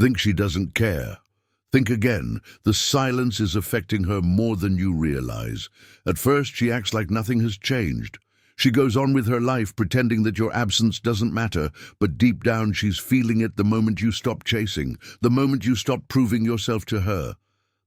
Think she doesn't care. Think again. The silence is affecting her more than you realize. At first, she acts like nothing has changed. She goes on with her life pretending that your absence doesn't matter, but deep down she's feeling it the moment you stop chasing, the moment you stop proving yourself to her.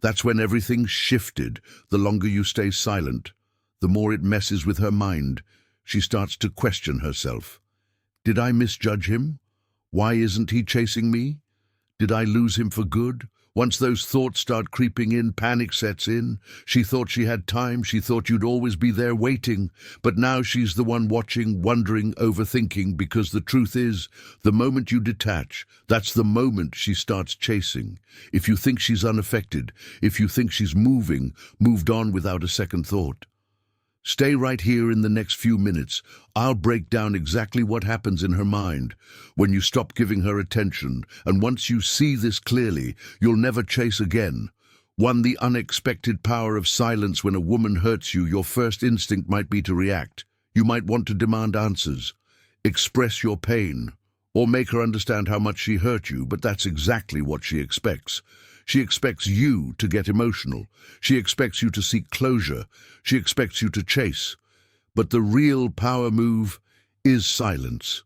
That's when everything's shifted. The longer you stay silent, the more it messes with her mind. She starts to question herself. Did I misjudge him? Why isn't he chasing me? Did I lose him for good? Once those thoughts start creeping in, panic sets in. She thought she had time, she thought you'd always be there waiting, but now she's the one watching, wondering, overthinking, because the truth is, the moment you detach, that's the moment she starts chasing. If you think she's unaffected, if you think she's moved on without a second thought. Stay right here in the next few minutes. I'll break down exactly what happens in her mind when you stop giving her attention, and once you see this clearly, you'll never chase again. One, the unexpected power of silence. When a woman hurts you, your first instinct might be to react. You might want to demand answers, express your pain, or make her understand how much she hurt you, but that's exactly what she expects. She expects you to get emotional. She expects you to seek closure. She expects you to chase. But the real power move is silence.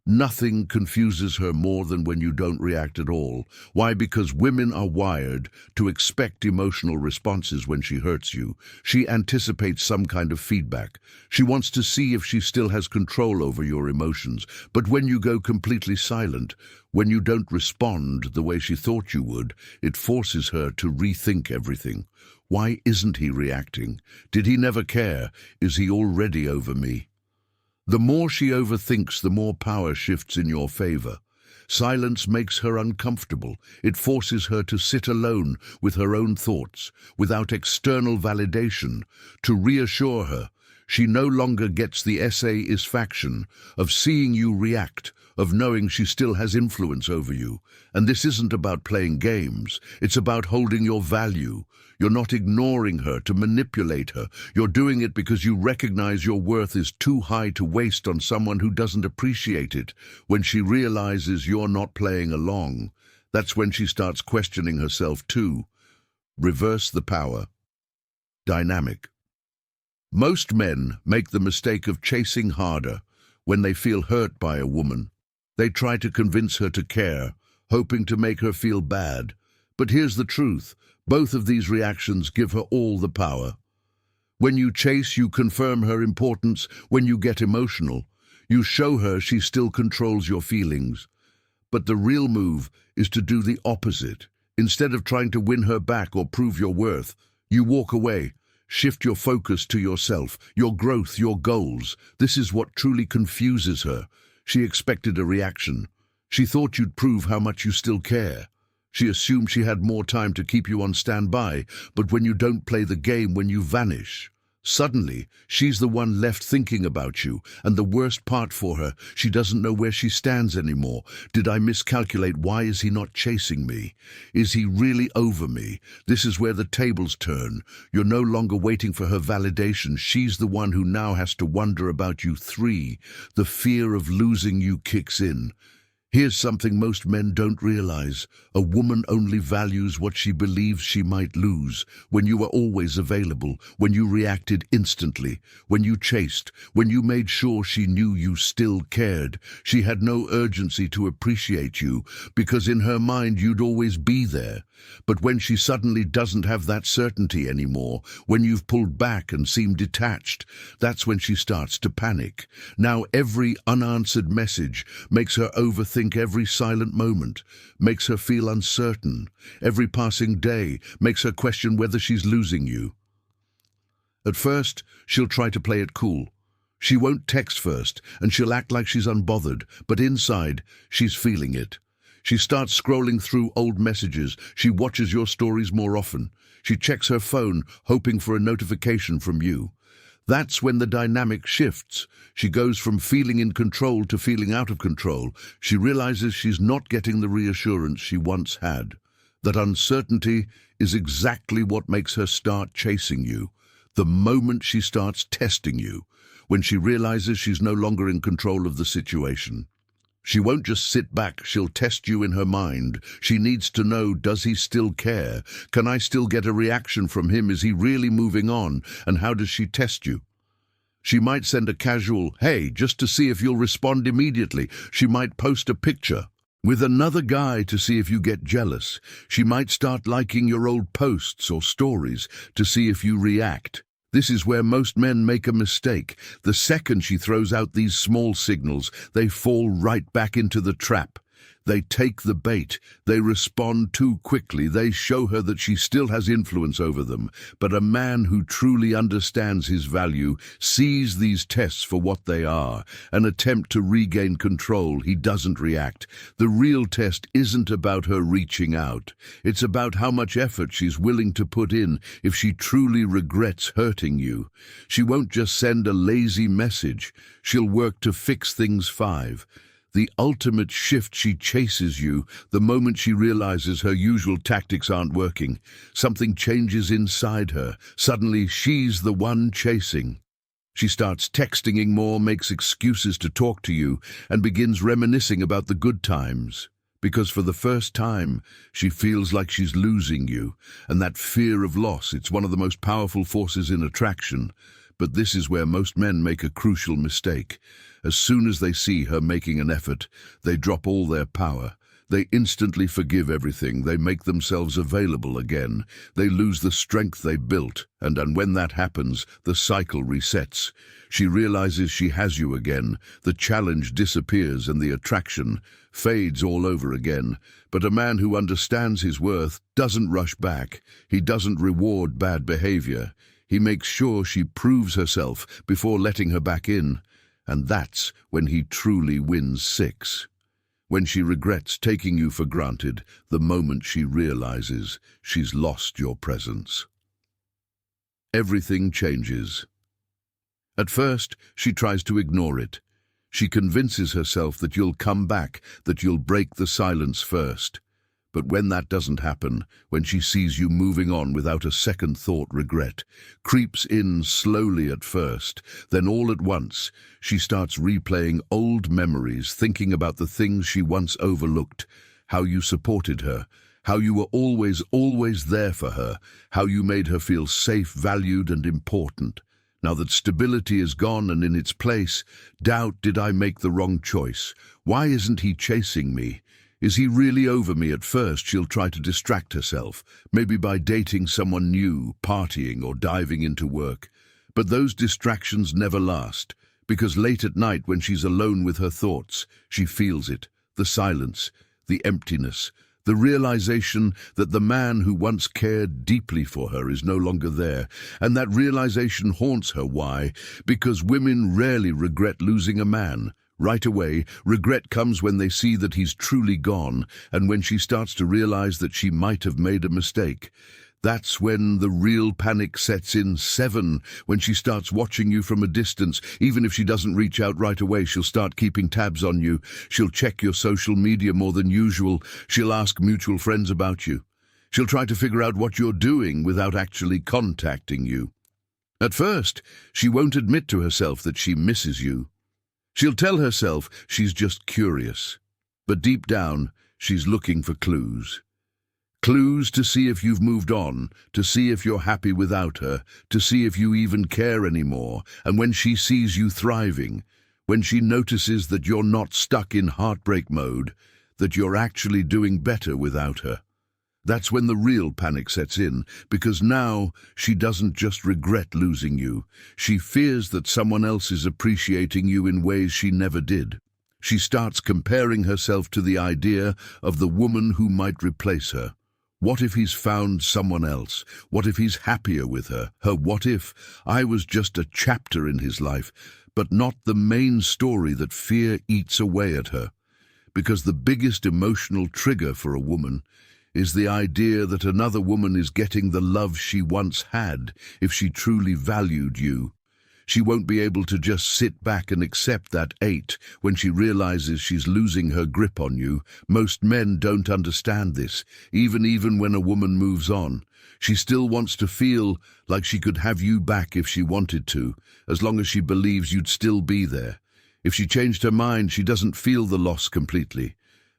Nothing confuses her more than when you don't react at all. Why? Because women are wired to expect emotional responses when she hurts you. She anticipates some kind of feedback. She wants to see if she still has control over your emotions. But when you go completely silent, when you don't respond the way she thought you would, it forces her to rethink everything. Why isn't he reacting? Did he never care? Is he already over me? The more she overthinks, the more power shifts in your favor. Silence makes her uncomfortable. It forces her to sit alone with her own thoughts, without external validation. To reassure her, she no longer gets the satisfaction of seeing you react, of knowing she still has influence over you. And this isn't about playing games. It's about holding your value. You're not ignoring her to manipulate her. You're doing it because you recognize your worth is too high to waste on someone who doesn't appreciate it. When she realizes you're not playing along, that's when she starts questioning herself too. Reverse the power dynamic. Most men make the mistake of chasing harder when they feel hurt by a woman. They try to convince her to care, hoping to make her feel bad. But here's the truth. Both of these reactions give her all the power. When you chase, you confirm her importance. When you get emotional, you show her she still controls your feelings. But the real move is to do the opposite. Instead of trying to win her back or prove your worth, you walk away. Shift your focus to yourself, your growth, your goals. This is what truly confuses her. She expected a reaction. She thought you'd prove how much you still care. She assumed she had more time to keep you on standby, but when you don't play the game, when you vanish, suddenly she's the one left thinking about you, and the worst part for her, she doesn't know where she stands anymore. Did I miscalculate? Why is he not chasing me? Is he really over me? This is where the tables turn. You're no longer waiting for her validation. She's the one who now has to wonder about you. 3, the fear of losing you kicks in. Here's something most men don't realize. A woman only values what she believes she might lose. When you were always available, when you reacted instantly, when you chased, when you made sure she knew you still cared, she had no urgency to appreciate you, because in her mind you'd always be there. But when she suddenly doesn't have that certainty anymore, when you've pulled back and seem detached, that's when she starts to panic. Now every unanswered message makes her overthink every silent moment, makes her feel uncertain. Every passing day makes her question whether she's losing you. At first, she'll try to play it cool. She won't text first, and she'll act like she's unbothered, but inside, she's feeling it. She starts scrolling through old messages. She watches your stories more often. She checks her phone, hoping for a notification from you. That's when the dynamic shifts. She goes from feeling in control to feeling out of control. She realizes she's not getting the reassurance she once had. That uncertainty is exactly what makes her start chasing you. The moment she starts testing you, when she realizes she's no longer in control of the situation. She won't just sit back, she'll test you in her mind. She needs to know, does he still care? Can I still get a reaction from him? Is he really moving on? And how does she test you? She might send a casual, "Hey," just to see if you'll respond immediately. She might post a picture with another guy to see if you get jealous. She might start liking your old posts or stories to see if you react. This is where most men make a mistake. The second she throws out these small signals, they fall right back into the trap. They take the bait. They respond too quickly. They show her that she still has influence over them. But a man who truly understands his value sees these tests for what they are, an attempt to regain control. He doesn't react. The real test isn't about her reaching out. It's about how much effort she's willing to put in if she truly regrets hurting you. She won't just send a lazy message. She'll work to fix things 5. The ultimate shift, she chases you the moment she realizes her usual tactics aren't working. Something changes inside her. Suddenly, she's the one chasing. She starts texting more, makes excuses to talk to you, and begins reminiscing about the good times. Because for the first time, she feels like she's losing you. And that fear of loss, it's one of the most powerful forces in attraction. But this is where most men make a crucial mistake. As soon as they see her making an effort, they drop all their power. They instantly forgive everything. They make themselves available again. They lose the strength they built, and when that happens, the cycle resets. She realizes she has you again. The challenge disappears and the attraction fades all over again. But a man who understands his worth doesn't rush back. He doesn't reward bad behavior. He makes sure she proves herself before letting her back in. And that's when he truly wins 6. When she regrets taking you for granted, the moment she realizes she's lost your presence. Everything changes. At first, she tries to ignore it. She convinces herself that you'll come back, that you'll break the silence first. But when that doesn't happen, when she sees you moving on without a second thought, regret creeps in slowly at first. Then all at once, she starts replaying old memories, thinking about the things she once overlooked, how you supported her, how you were always there for her, how you made her feel safe, valued, and important. Now that stability is gone and in its place, doubt, did I make the wrong choice? Why isn't he chasing me? Is he really over me? At first, she'll try to distract herself, maybe by dating someone new, partying, or diving into work. But those distractions never last, because late at night when she's alone with her thoughts, she feels it, the silence, the emptiness, the realization that the man who once cared deeply for her is no longer there. And that realization haunts her. Why? Because women rarely regret losing a man. Right away, regret comes when they see that he's truly gone, and when she starts to realize that she might have made a mistake. That's when the real panic sets in. 7, when she starts watching you from a distance. Even if she doesn't reach out right away, she'll start keeping tabs on you. She'll check your social media more than usual. She'll ask mutual friends about you. She'll try to figure out what you're doing without actually contacting you. At first, she won't admit to herself that she misses you. She'll tell herself she's just curious, but deep down, she's looking for clues. Clues to see if you've moved on, to see if you're happy without her, to see if you even care anymore. And when she sees you thriving, when she notices that you're not stuck in heartbreak mode, that you're actually doing better without her, that's when the real panic sets in, because now she doesn't just regret losing you. She fears that someone else is appreciating you in ways she never did. She starts comparing herself to the idea of the woman who might replace her. What if he's found someone else? What if he's happier with her? What if I was just a chapter in his life, but not the main story? That fear eats away at her. Because the biggest emotional trigger for a woman is the idea that another woman is getting the love she once had. If she truly valued you, she won't be able to just sit back and accept that 8 when she realizes she's losing her grip on you. Most men don't understand this. Even when a woman moves on, she still wants to feel like she could have you back if she wanted to, as long as she believes you'd still be there. If she changed her mind, she doesn't feel the loss completely.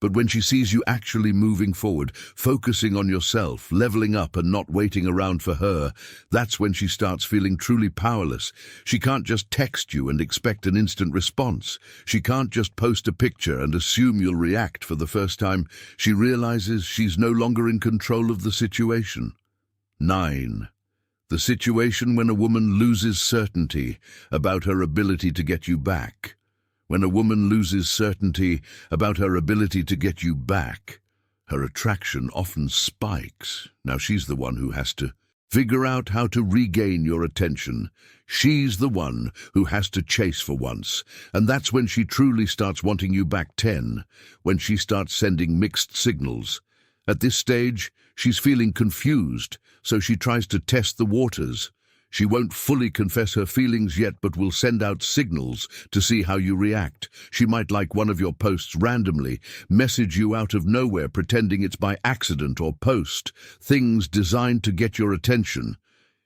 But when she sees you actually moving forward, focusing on yourself, leveling up and not waiting around for her, that's when she starts feeling truly powerless. She can't just text you and expect an instant response. She can't just post a picture and assume you'll react for the first time. She realizes she's no longer in control of the situation. 9. The situation when a woman loses certainty about her ability to get you back. When a woman loses certainty about her ability to get you back, her attraction often spikes. Now she's the one who has to figure out how to regain your attention. She's the one who has to chase for once. And that's when she truly starts wanting you back. 10. When she starts sending mixed signals. At this stage, she's feeling confused, so she tries to test the waters. She won't fully confess her feelings yet, but will send out signals to see how you react. She might like one of your posts randomly, message you out of nowhere pretending it's by accident, or post things designed to get your attention.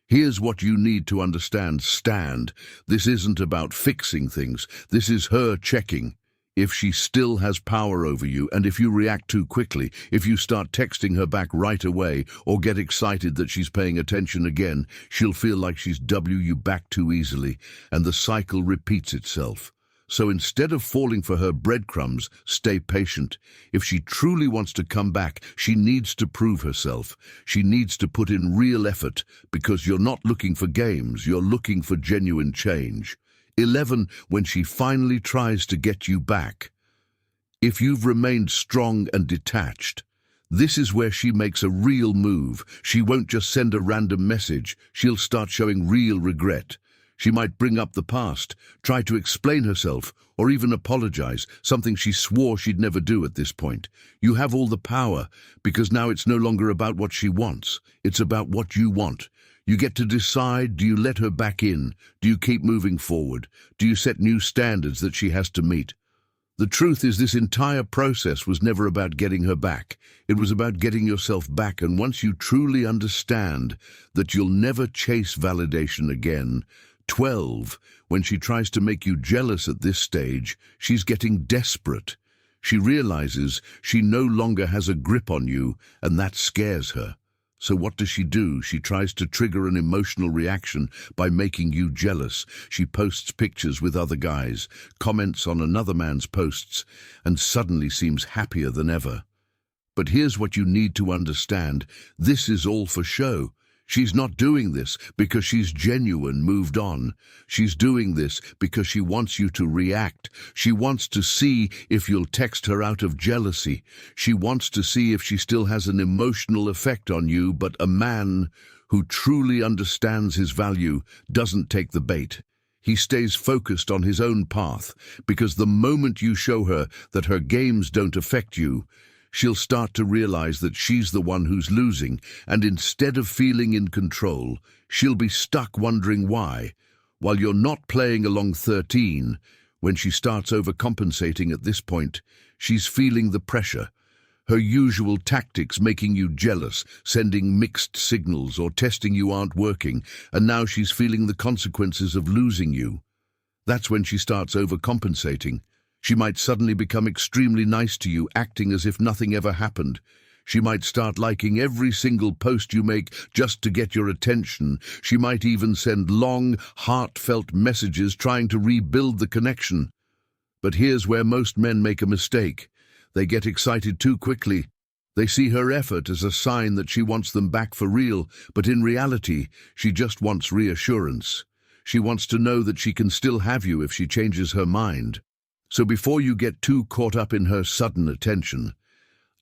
Here's what you need to understand. This isn't about fixing things. This is her checking if she still has power over you, and if you react too quickly, if you start texting her back right away or get excited that she's paying attention again, she'll feel like she's you back too easily, and the cycle repeats itself. So instead of falling for her breadcrumbs, stay patient. If she truly wants to come back, she needs to prove herself. She needs to put in real effort, because you're not looking for games, you're looking for genuine change. 11. When she finally tries to get you back. If you've remained strong and detached, this is where she makes a real move. She won't just send a random message. She'll start showing real regret. She might bring up the past, try to explain herself, or even apologize, something she swore she'd never do at this point. You have all the power, because now it's no longer about what she wants. It's about what you want. You get to decide, do you let her back in? Do you keep moving forward? Do you set new standards that she has to meet? The truth is, this entire process was never about getting her back. It was about getting yourself back, and once you truly understand that you'll never chase validation again. 12. When she tries to make you jealous at this stage, she's getting desperate. She realizes she no longer has a grip on you, and that scares her. So what does she do? She tries to trigger an emotional reaction by making you jealous. She posts pictures with other guys, comments on another man's posts, and suddenly seems happier than ever. But here's what you need to understand. This is all for show. She's not doing this because she's genuine, moved on. She's doing this because she wants you to react. She wants to see if you'll text her out of jealousy. She wants to see if she still has an emotional effect on you, but a man who truly understands his value doesn't take the bait. He stays focused on his own path, because the moment you show her that her games don't affect you, she'll start to realize that she's the one who's losing, and instead of feeling in control, she'll be stuck wondering why. While you're not playing along 13, when she starts overcompensating at this point, she's feeling the pressure. Her usual tactics making you jealous, sending mixed signals, or testing you aren't working, and now she's feeling the consequences of losing you. That's when she starts overcompensating. She might suddenly become extremely nice to you, acting as if nothing ever happened. She might start liking every single post you make just to get your attention. She might even send long, heartfelt messages trying to rebuild the connection. But here's where most men make a mistake. They get excited too quickly. They see her effort as a sign that she wants them back for real, but in reality, she just wants reassurance. She wants to know that she can still have you if she changes her mind. So before you get too caught up in her sudden attention,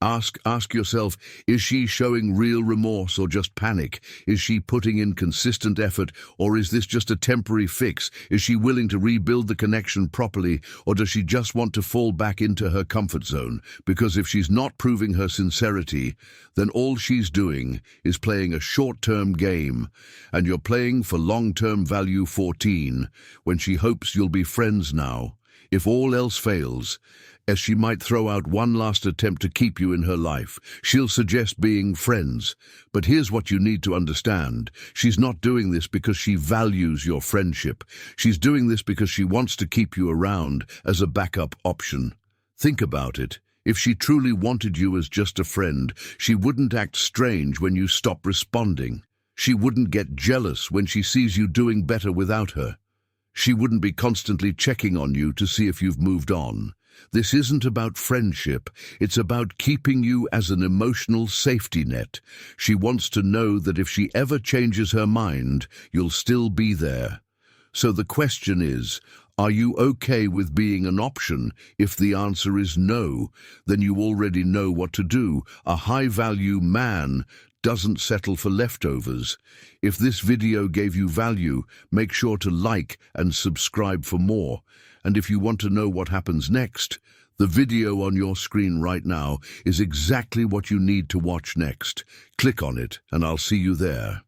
ask yourself, is she showing real remorse or just panic? Is she putting in consistent effort, or is this just a temporary fix? Is she willing to rebuild the connection properly, or does she just want to fall back into her comfort zone? Because if she's not proving her sincerity, then all she's doing is playing a short-term game, and you're playing for long-term value. 14, when she hopes you'll be friends now. If all else fails, as she might throw out one last attempt to keep you in her life. She'll suggest being friends. But here's what you need to understand. She's not doing this because she values your friendship. She's doing this because she wants to keep you around as a backup option. Think about it. If she truly wanted you as just a friend, she wouldn't act strange when you stop responding. She wouldn't get jealous when she sees you doing better without her. She wouldn't be constantly checking on you to see if you've moved on. This isn't about friendship. It's about keeping you as an emotional safety net. She wants to know that if she ever changes her mind, you'll still be there. So the question is, are you okay with being an option? If the answer is no, then you already know what to do. A high-value man doesn't settle for leftovers. If this video gave you value, make sure to like and subscribe for more. And if you want to know what happens next, the video on your screen right now is exactly what you need to watch next. Click on it, and I'll see you there.